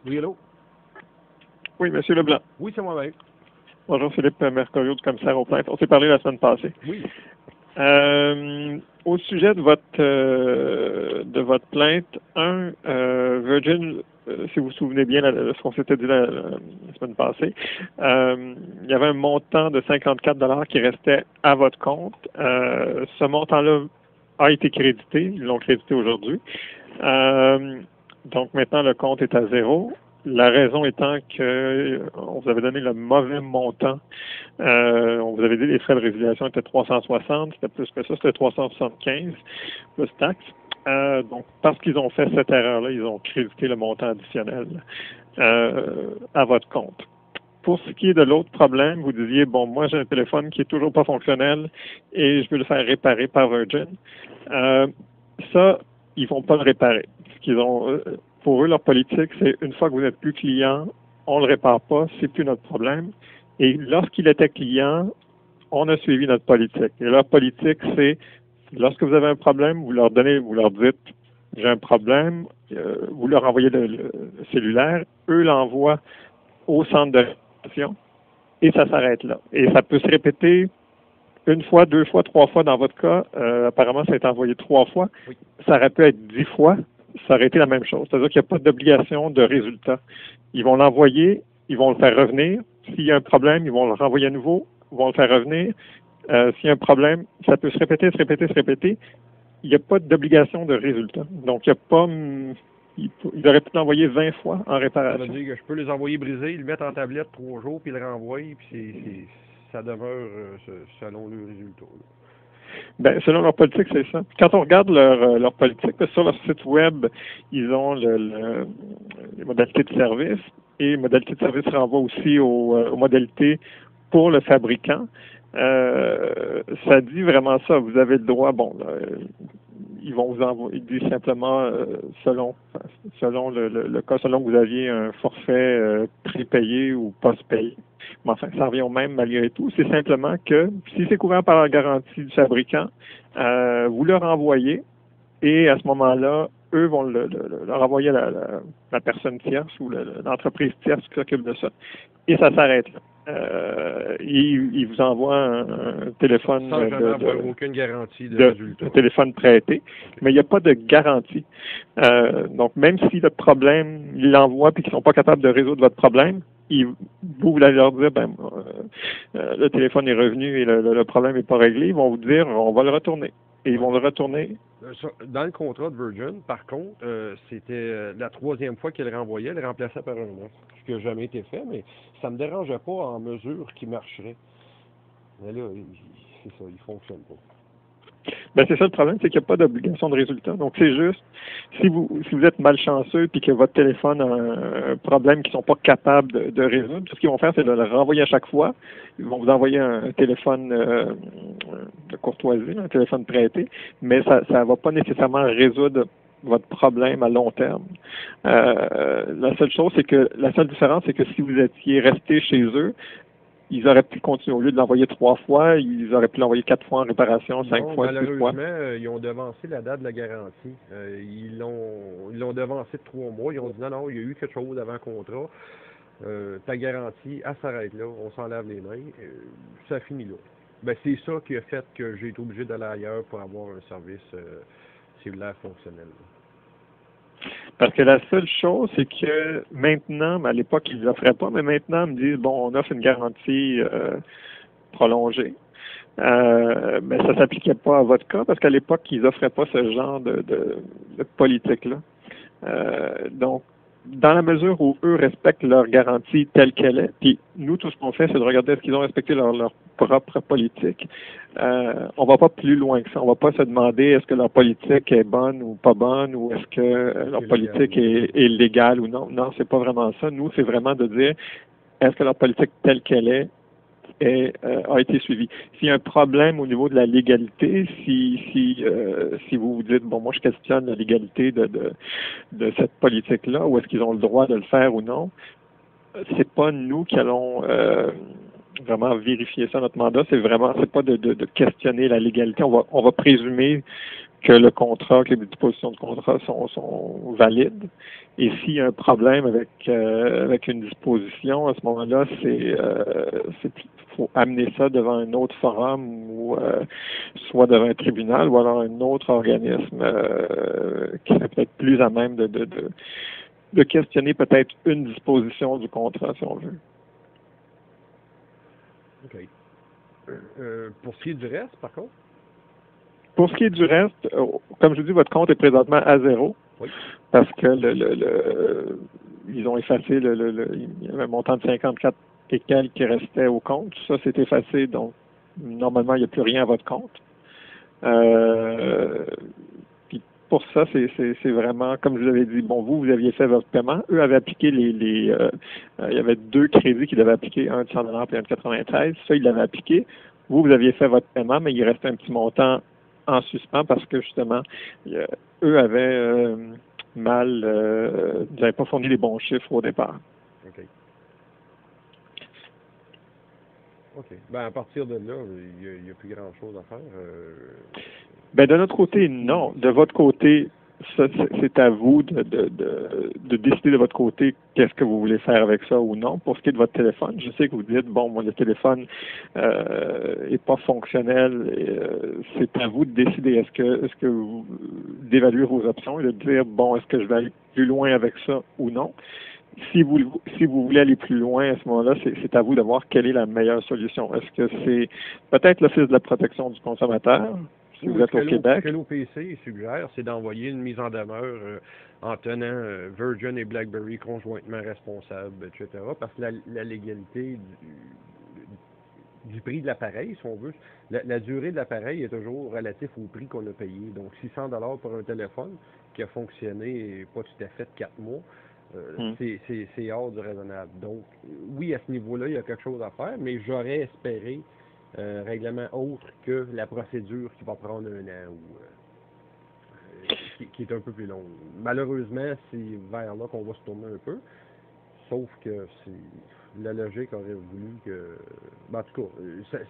Oui, allô? Oui, Monsieur Leblanc. Oui, c'est moi-même. Bonjour, Philippe Mercorio du commissaire aux plaintes. On s'est parlé la semaine passée. Oui. Au sujet de votre plainte, Virgin, si vous vous souvenez bien de ce qu'on s'était dit la semaine passée, il y avait un montant de 54 $ qui restait à votre compte. Ce montant-là a été crédité. Ils l'ont crédité aujourd'hui. Donc maintenant, le compte est à zéro. La raison étant que on vous avait donné le mauvais montant. On vous avait dit que les frais de résiliation étaient 360, c'était plus que ça, c'était 375 plus taxes. Donc, parce qu'ils ont fait cette erreur-là, ils ont crédité le montant additionnel à votre compte. Pour ce qui est de l'autre problème, vous disiez, bon, moi j'ai un téléphone qui est toujours pas fonctionnel et je veux le faire réparer par Virgin. Ça, ils vont pas le réparer. Ce qu'ils ont, pour eux, leur politique, c'est une fois que vous n'êtes plus client, on le répare pas, c'est plus notre problème. Et lorsqu'il était client, on a suivi notre politique. Et leur politique, c'est lorsque vous avez un problème, vous leur dites j'ai un problème, vous leur envoyez le cellulaire, eux l'envoient au centre de réparation et ça s'arrête là. Et ça peut se répéter une fois, deux fois, trois fois dans votre cas. Apparemment, ça a été envoyé 3 fois. Oui. Ça aurait pu être 10 fois. Ça aurait été la même chose. C'est-à-dire qu'il n'y a pas d'obligation de résultat. Ils vont l'envoyer, ils vont le faire revenir. S'il y a un problème, ils vont le renvoyer à nouveau, ils vont le faire revenir. S'il y a un problème, ça peut se répéter, se répéter, se répéter. Il n'y a pas d'obligation de résultat. Donc, il n'y a pas... Il aurait pu l'envoyer 20 fois en Ça réparation. veut dire que je peux les envoyer brisés, ils le mettent en tablette 3 jours, puis ils le renvoient, puis ça demeure selon le résultat. Ben, selon leur politique, c'est ça. Quand on regarde leur politique, sur leur site web, ils ont les modalités de service et les modalités de service renvoient aussi aux modalités pour le fabricant. Ça dit vraiment ça. Vous avez le droit, bon, là, ils vont vous envoyer, ils disent simplement selon le cas, selon que vous aviez un forfait prépayé ou post-payé. Mais enfin, ça revient au même malgré tout. C'est simplement que si c'est couvert par la garantie du fabricant, vous le renvoyez et à ce moment-là, eux vont le renvoyer à la personne tierce ou l'entreprise tierce qui s'occupe de ça. Et ça s'arrête là. Il vous envoie un téléphone Sans jamais avoir aucune garantie de résultat. Un téléphone prêté, mais il n'y a pas de garantie. Donc, même si le problème, ils l'envoient et qu'ils ne sont pas capables de résoudre votre problème, vous allez leur dire, le téléphone est revenu et le problème n'est pas réglé. Ils vont vous dire, on va le retourner. Et ils vont le retourner. Dans le contrat de Virgin, par contre, c'était la 3e fois qu'il le renvoyait, le remplaçait par un autre. Ce qui n'a jamais été fait, mais ça ne me dérangeait pas en mesure qu'il marcherait. Mais là, c'est ça, il ne fonctionne pas. Ben, c'est ça le problème, c'est qu'il n'y a pas d'obligation de résultat. Donc, c'est juste, si vous êtes malchanceux et que votre téléphone a un problème qu'ils ne sont pas capables de résoudre, tout ce qu'ils vont faire, c'est de le renvoyer à chaque fois. Ils vont vous envoyer un téléphone de courtoisie, un téléphone prêté, mais ça ne va pas nécessairement résoudre votre problème à long terme. La seule différence, c'est que si vous étiez resté chez eux, ils auraient pu continuer. Au lieu de l'envoyer 3 fois, ils auraient pu l'envoyer 4 fois en réparation, 5 fois, 6 fois. Malheureusement, ils ont devancé la date de la garantie. Ils l'ont devancé de 3 mois. Ils ont dit non, il y a eu quelque chose avant contrat. Ta garantie, elle s'arrête là. On s'en lave les mains. Ça finit là. Ben, c'est ça qui a fait que j'ai été obligé d'aller ailleurs pour avoir un service cellulaire fonctionnel. Parce que la seule chose, c'est que maintenant, à l'époque, ils ne l'offraient pas, mais maintenant, ils me disent, bon, on offre une garantie prolongée. Mais ça ne s'appliquait pas à votre cas, parce qu'à l'époque, ils n'offraient pas ce genre de politique-là. Donc, dans la mesure où eux respectent leur garantie telle qu'elle est, puis nous, tout ce qu'on fait, c'est de regarder est-ce qu'ils ont respecté leur propre politique. On va pas plus loin que ça. On va pas se demander est-ce que leur politique est bonne ou pas bonne, ou est-ce que leur politique est légale ou non. Non, c'est pas vraiment ça. Nous, c'est vraiment de dire est-ce que leur politique telle qu'elle est a été suivi. S'il y a un problème au niveau de la légalité, si vous vous dites bon, moi je questionne la légalité de cette politique-là, ou est-ce qu'ils ont le droit de le faire ou non, c'est pas nous qui allons vraiment vérifier ça. Notre mandat, c'est pas de questionner la légalité. On va présumer que le contrat, que les dispositions du contrat sont valides. Et s'il y a un problème avec une disposition, à ce moment-là, faut amener ça devant un autre forum ou soit devant un tribunal ou alors un autre organisme qui serait peut-être plus à même de questionner peut-être une disposition du contrat, si on veut. OK. Pour ce qui est du reste, par contre? Pour ce qui est du reste, comme je vous dis, votre compte est présentement à zéro. Oui. Parce que ils ont effacé il y avait un montant de 54 et quelques qui restait au compte. Ça, c'est effacé, donc normalement, il n'y a plus rien à votre compte. Puis pour ça, c'est vraiment, comme je vous avais dit, bon, vous aviez fait votre paiement. Eux avaient appliqué il y avait 2 crédits qu'ils devaient appliquer, un de 100 et un de 93. Ça, ils l'avaient appliqué. Vous aviez fait votre paiement, mais il restait un petit montant en suspens parce que justement, eux avaient ils n'avaient pas fourni les bons chiffres au départ. OK. OK. Ben, à partir de là, il n'y a plus grand-chose à faire. Ben, de notre côté, non. De votre côté, ça, c'est à vous de décider de votre côté qu'est-ce que vous voulez faire avec ça ou non. Pour ce qui est de votre téléphone, je sais que vous dites, bon, moi, le téléphone est pas fonctionnel. C'est à vous de décider. Est-ce que vous d'évaluer vos options et de dire, bon, est-ce que je vais aller plus loin avec ça ou non? Si vous voulez aller plus loin à ce moment-là, c'est à vous de voir quelle est la meilleure solution. Est-ce que c'est peut-être l'Office de la protection du consommateur, si vous êtes au Québec? Ce que l'OPC suggère, c'est d'envoyer une mise en demeure en tenant Virgin et BlackBerry conjointement responsables, etc. Parce que la légalité du prix de l'appareil, si on veut, la durée de l'appareil est toujours relative au prix qu'on a payé. Donc, 600 $ pour un téléphone qui a fonctionné pas tout à fait 4 mois, c'est hors du raisonnable. Donc, oui, à ce niveau-là, il y a quelque chose à faire, mais j'aurais espéré un règlement autre que la procédure qui va prendre 1 an ou qui est un peu plus longue. Malheureusement, c'est vers là qu'on va se tourner un peu, sauf que la logique aurait voulu que... Ben, en tout cas,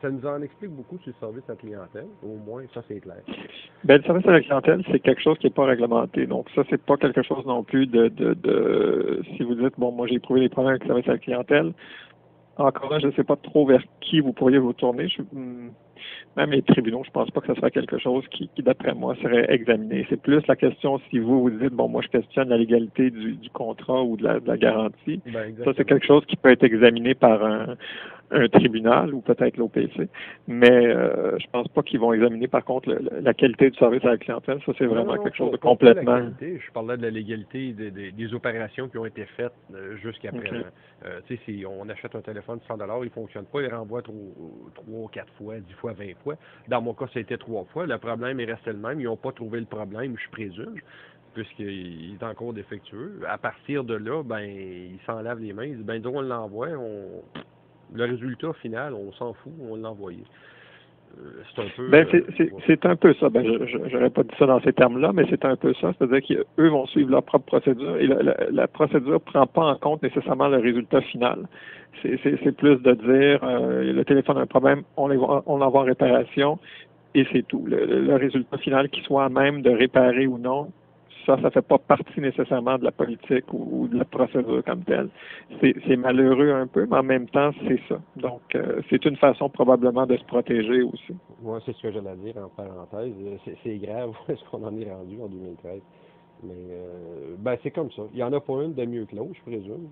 ça nous en explique beaucoup sur le service à la clientèle, au moins, ça c'est clair. Ben, le service à la clientèle, c'est quelque chose qui n'est pas réglementé. Donc, ça, c'est pas quelque chose non plus si vous dites, bon, moi, j'ai éprouvé les problèmes avec le service à la clientèle, encore là, je ne sais pas trop vers qui vous pourriez vous tourner. Même les tribunaux, je pense pas que ce soit quelque chose qui d'après moi, serait examiné. C'est plus la question si vous dites, bon, moi, je questionne la légalité du contrat ou de la garantie. Ben, ça, c'est quelque chose qui peut être examiné par un tribunal ou peut-être l'OPC. Mais je pense pas qu'ils vont examiner, par contre, la qualité du service à la clientèle. Ça, c'est vraiment quelque chose de complètement... La qualité, je parlais de la légalité des opérations qui ont été faites jusqu'à présent. Tu sais, si on achète un téléphone de 100 $, il ne fonctionne pas, il renvoie 3, 4 fois, 10 fois, 20 fois. Dans mon cas, ça a été 3 fois. Le problème est resté le même. Ils n'ont pas trouvé le problème, je présume, puisqu'il est encore défectueux. À partir de là, ben, ils s'en lavent les mains. Ils disent, ben, disons, on l'envoie, le résultat final, on s'en fout, on l'a envoyé. C'est un peu... c'est un peu ça. Ben, je n'aurais pas dit ça dans ces termes-là, mais c'est un peu ça. C'est-à-dire qu'eux vont suivre leur propre procédure et la procédure ne prend pas en compte nécessairement le résultat final. C'est plus de dire le téléphone a un problème, on l'envoie en réparation et c'est tout. Le résultat final, qu'il soit à même de réparer ou non, ça ne fait pas partie nécessairement de la politique ou de la procédure comme telle. C'est malheureux un peu, mais en même temps, c'est ça. Donc, c'est une façon probablement de se protéger aussi. Oui, c'est ce que j'allais dire en parenthèse. C'est grave où est-ce qu'on en est rendu en 2013. Mais, ben, c'est comme ça. Il n'y en a pas une de mieux que l'autre, je présume.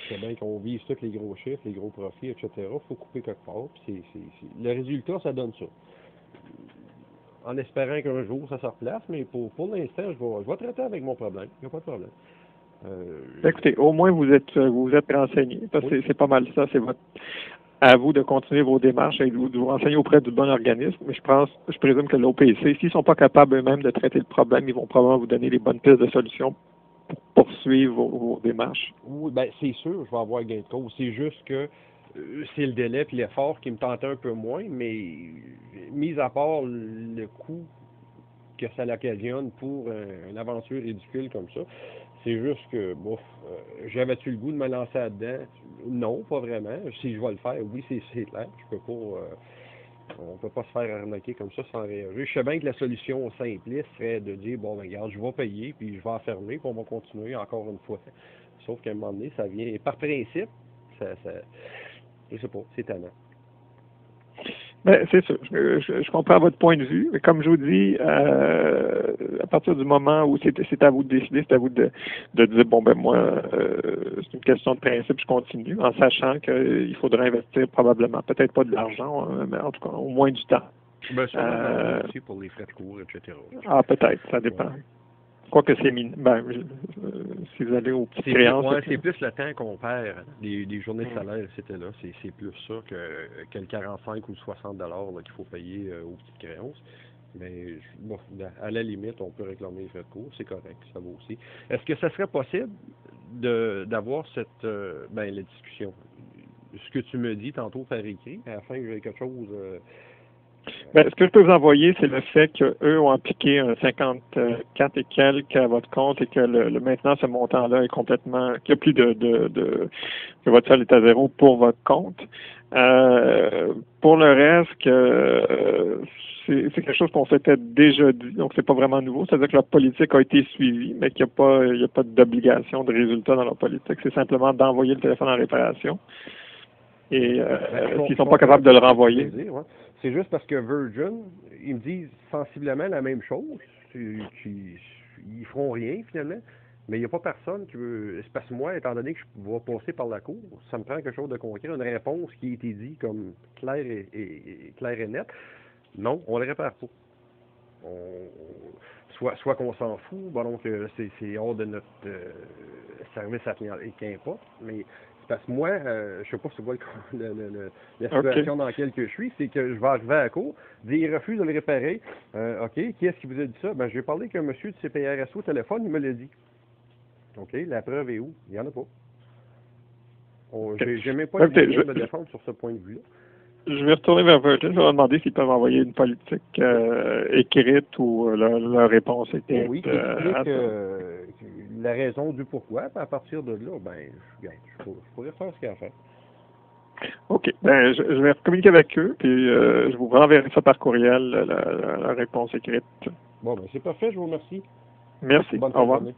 C'est bien qu'on vise tous les gros chiffres, les gros profits, etc. Il faut couper quelque part. Puis le résultat, ça donne ça. En espérant qu'un jour, ça se replace, mais pour l'instant, je vais traiter avec mon problème. Il n'y a pas de problème. Écoutez, au moins vous êtes renseigné, parce que c'est pas mal ça. C'est à vous de continuer vos démarches et de vous renseigner auprès du bon organisme. Mais je présume que l'OPC, s'ils sont pas capables eux-mêmes de traiter le problème, ils vont probablement vous donner les bonnes pistes de solutions pour poursuivre vos démarches. Oui, ben c'est sûr, je vais avoir gain de cause. C'est juste que c'est le délai et l'effort qui me tentait un peu moins, mais mis à part le coût que ça l'occasionne pour une aventure ridicule comme ça, c'est juste que, bof, j'avais-tu le goût de me lancer là-dedans? Non, pas vraiment. Si je vais le faire, oui, c'est clair. Je peux pas... On peut pas se faire arnaquer comme ça sans réagir. Je sais bien que la solution simpliste serait de dire, bon, ben, regarde, je vais payer, puis je vais enfermer, puis on va continuer encore une fois. Sauf qu'à un moment donné, ça vient, par principe, je sais pas, c'est tannant. Ben, c'est sûr. Je comprends votre point de vue, mais comme je vous dis, à partir du moment où c'est à vous de décider, c'est à vous de dire bon ben moi, c'est une question de principe, je continue, en sachant qu'il faudra investir probablement, peut-être pas de l'argent, mais en tout cas au moins du temps. Ben, sûrement aussi pour les frais de cours, etc. Ah, peut-être, ça dépend. Ouais. Quoique c'est si vous allez aux petites créances. Ouais, c'est plus le temps qu'on perd. Les journées de salaire, c'était là. C'est plus ça que le 45 ou 60 $ qu'il faut payer aux petites créances. Mais bon, à la limite, on peut réclamer les frais de cours, c'est correct, ça va aussi. Est-ce que ça serait possible d'avoir la discussion? Ce que tu me dis tantôt par écrit, afin que j'ai quelque chose. Ce que je peux vous envoyer, c'est le fait qu'eux ont appliqué un 54 et quelques à votre compte et que maintenant ce montant-là est complètement, qu'il n'y a plus que votre solde est à zéro pour votre compte. Pour le reste, c'est quelque chose qu'on s'était déjà dit, donc c'est pas vraiment nouveau. C'est-à-dire que leur politique a été suivie, mais qu'il n'y a pas d'obligation de résultat dans leur politique. C'est simplement d'envoyer le téléphone en réparation. Et s'ils ne sont pas capables de le renvoyer. C'est juste parce que Virgin, ils me disent sensiblement la même chose. Ils feront rien finalement. Mais il n'y a pas personne qui veut. C'est parce que moi, étant donné que je vais passer par la cour, ça me prend quelque chose de concret, une réponse qui a été dit comme claire et nette. Non, on ne le répare pas. Soit qu'on s'en fout, bon donc c'est hors de notre service à client, et qu'importe, mais parce que moi, je sais pas c'est quoi la situation dans laquelle je suis, c'est que je vais arriver à la cour, il refuse de le réparer. OK, qui est-ce qui vous a dit ça? Ben, j'ai parlé avec un monsieur du CPRSO au téléphone, il me l'a dit. OK, la preuve est où? Il n'y en a pas. J'ai même pas de me défendre sur ce point de vue-là. Je vais retourner vers Virgin. Je vais leur demander s'ils peuvent envoyer une politique écrite ou leur réponse écrite. Oui, qui explique la raison du pourquoi. Puis à partir de là, je pourrais faire ce qu'il y a à faire. OK. Je vais communiquer avec eux, puis je vous renverrai ça par courriel, la réponse écrite. Bon, c'est parfait. Je vous remercie. Merci. Bonne Au revoir. journée.